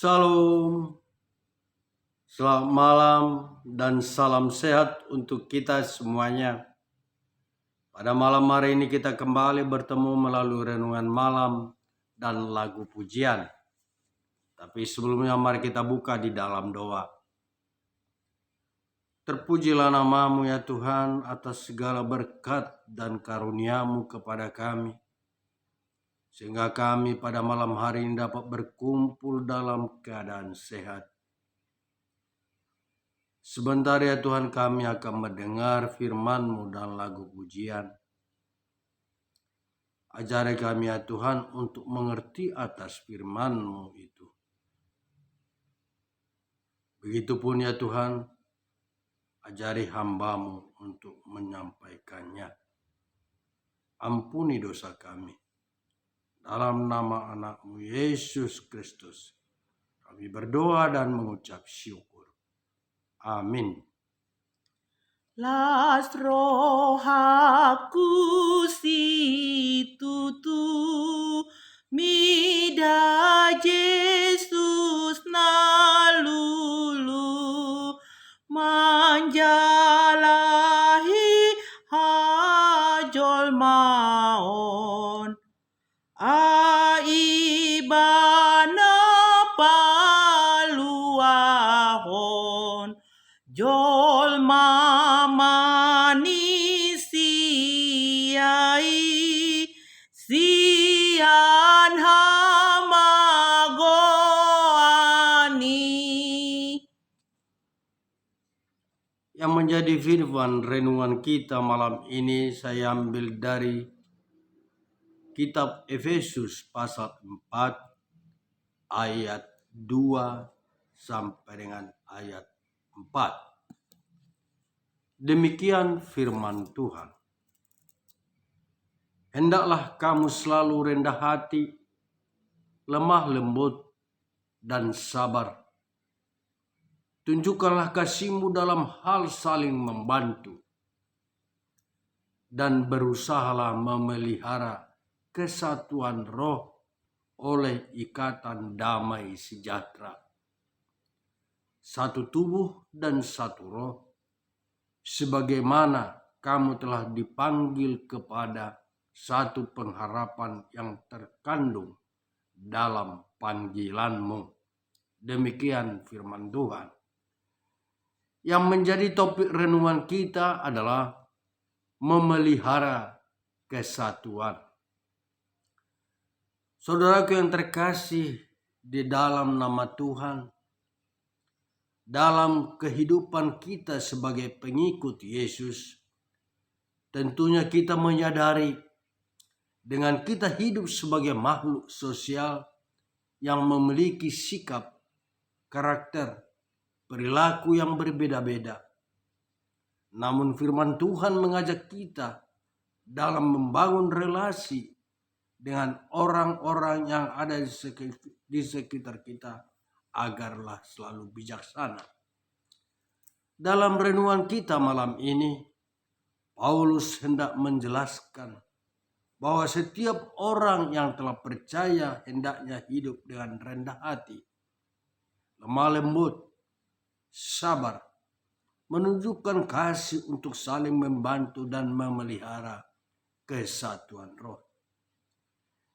Shalom, selamat malam dan salam sehat untuk kita semuanya. Pada malam hari ini kita kembali bertemu melalui renungan malam dan lagu pujian. Tapi sebelumnya mari kita buka di dalam doa. Terpujilah nama-Mu ya Tuhan atas segala berkat dan karunia-Mu kepada kami. Sehingga kami pada malam hari ini dapat berkumpul dalam keadaan sehat. Sebentar ya Tuhan, kami akan mendengar firman-Mu dan lagu pujian. Ajari kami ya Tuhan untuk mengerti atas firman-Mu itu. Begitupun ya Tuhan, ajari hamba-Mu untuk menyampaikannya. Ampuni dosa kami. Dalam nama anak-Mu Yesus Kristus, kami berdoa dan mengucap syukur. Amin. Las rohaku situ tu mida Jesus na lulu manjalahi hajol maon aibana paluahon jol mamani siai sian hamagoani. Yang menjadi firman renungan kita malam ini saya ambil dari kitab Efesus pasal 4 ayat 2 sampai dengan ayat 4. Demikian firman Tuhan. Hendaklah kamu selalu rendah hati, lemah lembut, dan sabar. Tunjukkanlah kasih-Mu dalam hal saling membantu. Dan berusahalah memelihara kesatuan roh oleh ikatan damai sejahtera. Satu tubuh dan satu roh, sebagaimana kamu telah dipanggil kepada satu pengharapan yang terkandung dalam panggilan-Mu. Demikian firman Tuhan. Yang menjadi topik renungan kita adalah memelihara kesatuan. Saudaraku yang terkasih di dalam nama Tuhan, dalam kehidupan kita sebagai pengikut Yesus, tentunya kita menyadari dengan kita hidup sebagai makhluk sosial yang memiliki sikap, karakter, perilaku yang berbeda-beda. Namun firman Tuhan mengajak kita dalam membangun relasi dengan orang-orang yang ada di sekitar kita agarlah selalu bijaksana. Dalam renungan kita malam ini, Paulus hendak menjelaskan bahwa setiap orang yang telah percaya hendaknya hidup dengan rendah hati, lemah lembut, sabar, menunjukkan kasih untuk saling membantu dan memelihara kesatuan roh.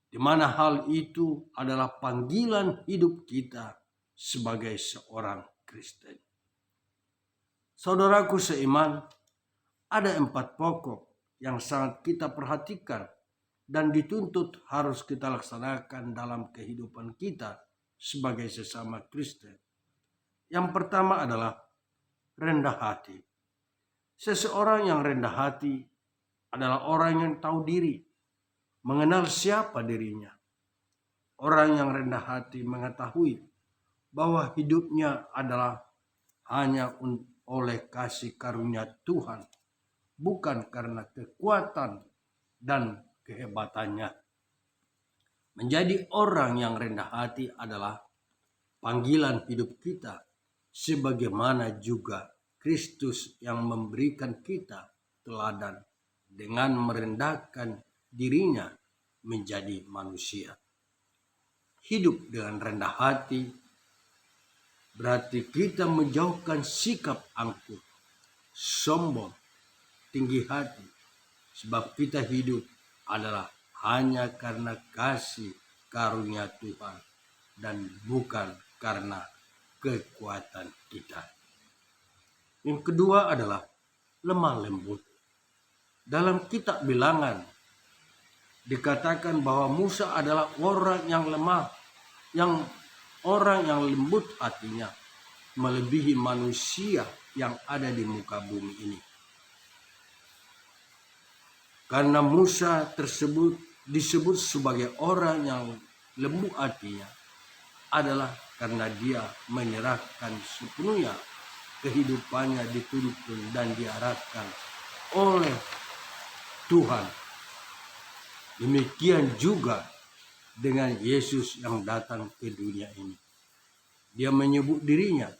Di mana hal itu adalah panggilan hidup kita sebagai seorang Kristen. Saudaraku seiman, ada 4 pokok yang sangat kita perhatikan dan dituntut harus kita laksanakan dalam kehidupan kita sebagai sesama Kristen. Yang pertama adalah rendah hati. Seseorang yang rendah hati adalah orang yang tahu diri, mengenal siapa dirinya. Orang yang rendah hati mengetahui bahwa hidupnya adalah hanya oleh kasih karunia Tuhan, bukan karena kekuatan dan kehebatannya. Menjadi orang yang rendah hati adalah panggilan hidup kita, sebagaimana juga Kristus yang memberikan kita teladan dengan merendahkan dirinya menjadi manusia. Hidup dengan rendah hati berarti kita menjauhkan sikap angkuh, sombong, tinggi hati, sebab kita hidup adalah hanya karena kasih karunia Tuhan dan bukan karena kekuatan kita. Yang kedua adalah lemah lembut. Dalam kitab Bilangan dikatakan bahwa Musa adalah orang yang lemah, orang yang lembut hatinya, melebihi manusia yang ada di muka bumi ini. Karena Musa disebut sebagai orang yang lembut hatinya adalah karena dia menyerahkan sepenuhnya kehidupannya dituntun dan diarahkan oleh Tuhan. Demikian juga dengan Yesus yang datang ke dunia ini. Dia menyebut dirinya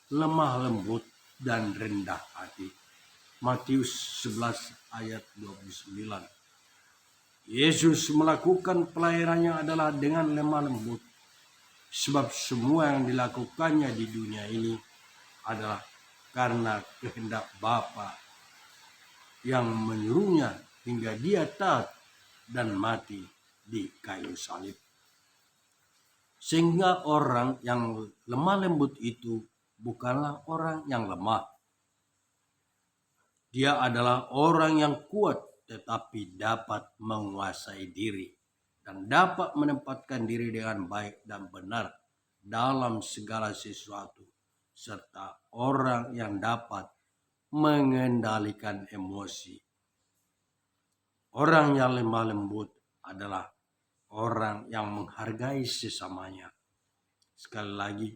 lemah lembut dan rendah hati. Matius 11 ayat 29. Yesus melakukan pelayanannya adalah dengan lemah lembut. Sebab semua yang dilakukannya di dunia ini adalah karena kehendak Bapa yang menyuruhnya hingga dia taat dan mati di kayu salib. Sehingga orang yang lemah lembut itu bukanlah orang yang lemah. Dia adalah orang yang kuat tetapi dapat menguasai diri dan dapat menempatkan diri dengan baik dan benar dalam segala sesuatu, serta orang yang dapat mengendalikan emosi. Orang yang lemah lembut adalah orang yang menghargai sesamanya. Sekali lagi,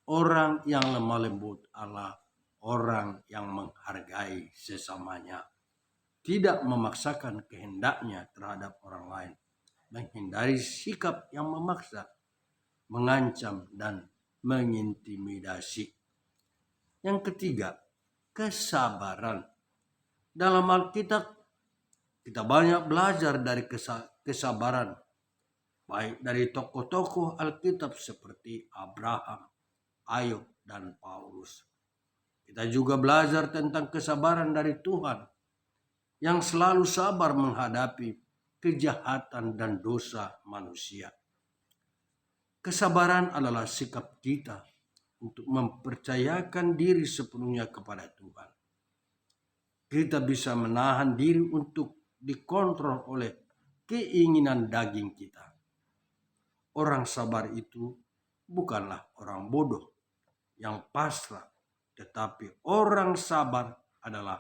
orang yang lemah lembut adalah orang yang menghargai sesamanya. Tidak memaksakan kehendaknya terhadap orang lain. Menghindari sikap yang memaksa, mengancam, dan mengintimidasi. Yang ketiga, kesabaran. Dalam Alkitab, kita banyak belajar dari kesabaran. Baik dari tokoh-tokoh Alkitab seperti Abraham, Ayub, dan Paulus. Kita juga belajar tentang kesabaran dari Tuhan yang selalu sabar menghadapi kejahatan dan dosa manusia. Kesabaran adalah sikap kita untuk mempercayakan diri sepenuhnya kepada Tuhan. Kita bisa menahan diri untuk dikontrol oleh keinginan daging kita. Orang sabar itu bukanlah orang bodoh yang pasrah, tetapi orang sabar adalah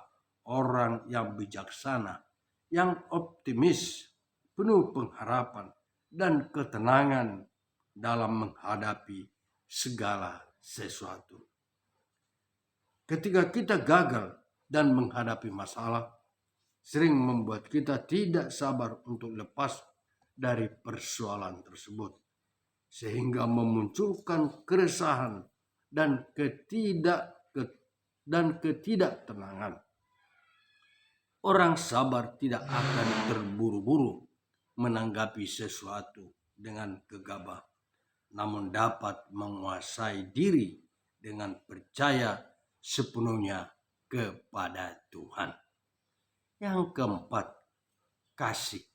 orang yang bijaksana, yang optimis, penuh pengharapan dan ketenangan dalam menghadapi segala sesuatu. Ketika kita gagal dan menghadapi masalah, sering membuat kita tidak sabar untuk lepas dari persoalan tersebut, sehingga memunculkan keresahan dan ketidaktenangan. Orang sabar tidak akan terburu-buru menanggapi sesuatu dengan gegabah, namun dapat menguasai diri dengan percaya sepenuhnya kepada Tuhan. Yang keempat, kasih.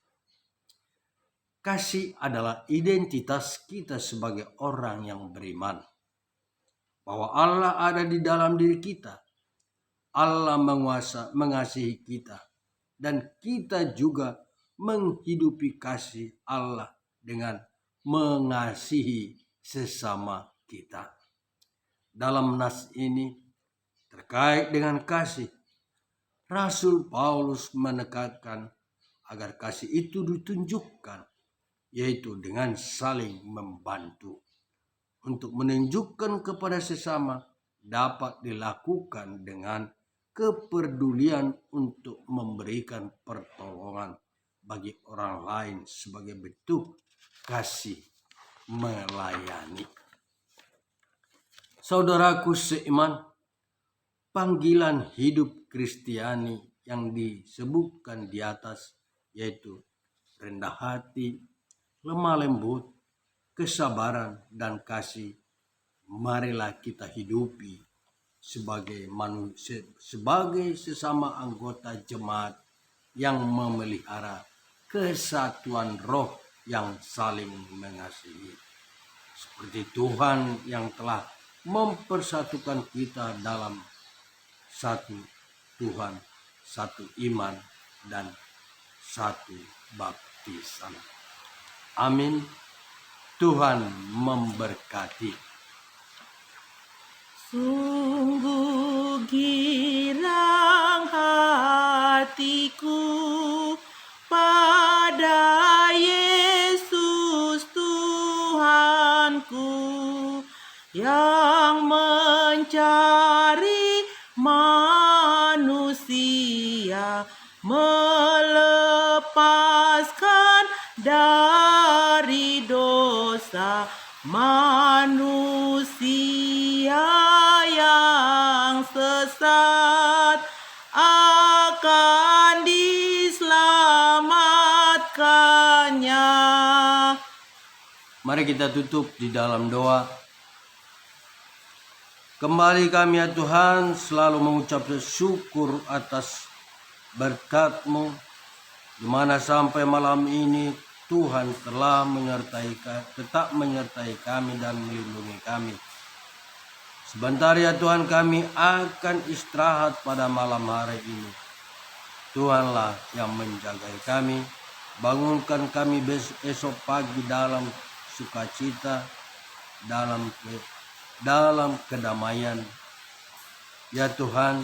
Kasih adalah identitas kita sebagai orang yang beriman. Bahwa Allah ada di dalam diri kita. Allah mengasihi kita. Dan kita juga menghidupi kasih Allah dengan mengasihi sesama kita. Dalam nas ini terkait dengan kasih, Rasul Paulus menekankan agar kasih itu ditunjukkan, yaitu dengan saling membantu. Untuk menunjukkan kepada sesama dapat dilakukan dengan kepedulian untuk memberikan pertolongan bagi orang lain sebagai bentuk kasih melayani. Saudaraku seiman, panggilan hidup Kristiani yang disebutkan di atas yaitu rendah hati, lemah lembut, kesabaran, dan kasih marilah kita hidupi sebagai manusia, sebagai sesama anggota jemaat yang memelihara kesatuan roh yang saling mengasihi. Seperti Tuhan yang telah mempersatukan kita dalam satu Tuhan, satu iman, dan satu baptisan. Amin. Tuhan memberkati. Sungguh girang hatiku pada Yesus Tuhanku yang mencari manusia, melepaskan dari dosa manusia yang sesat akan diselamatkannya. Mari kita tutup di dalam doa. Kembali kami ya Tuhan selalu mengucap syukur atas berkat-Mu, di mana sampai malam ini Tuhan telah tetap menyertai kami dan melindungi kami. Sebentar ya Tuhan, kami akan istirahat pada malam hari ini. Tuhanlah yang menjaga kami, bangunkan kami esok pagi dalam sukacita, dalam kedamaian. Ya Tuhan,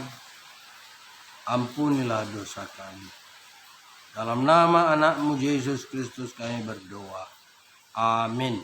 ampunilah dosa kami. Dalam nama anak-Mu Yesus Kristus kami berdoa. Amin.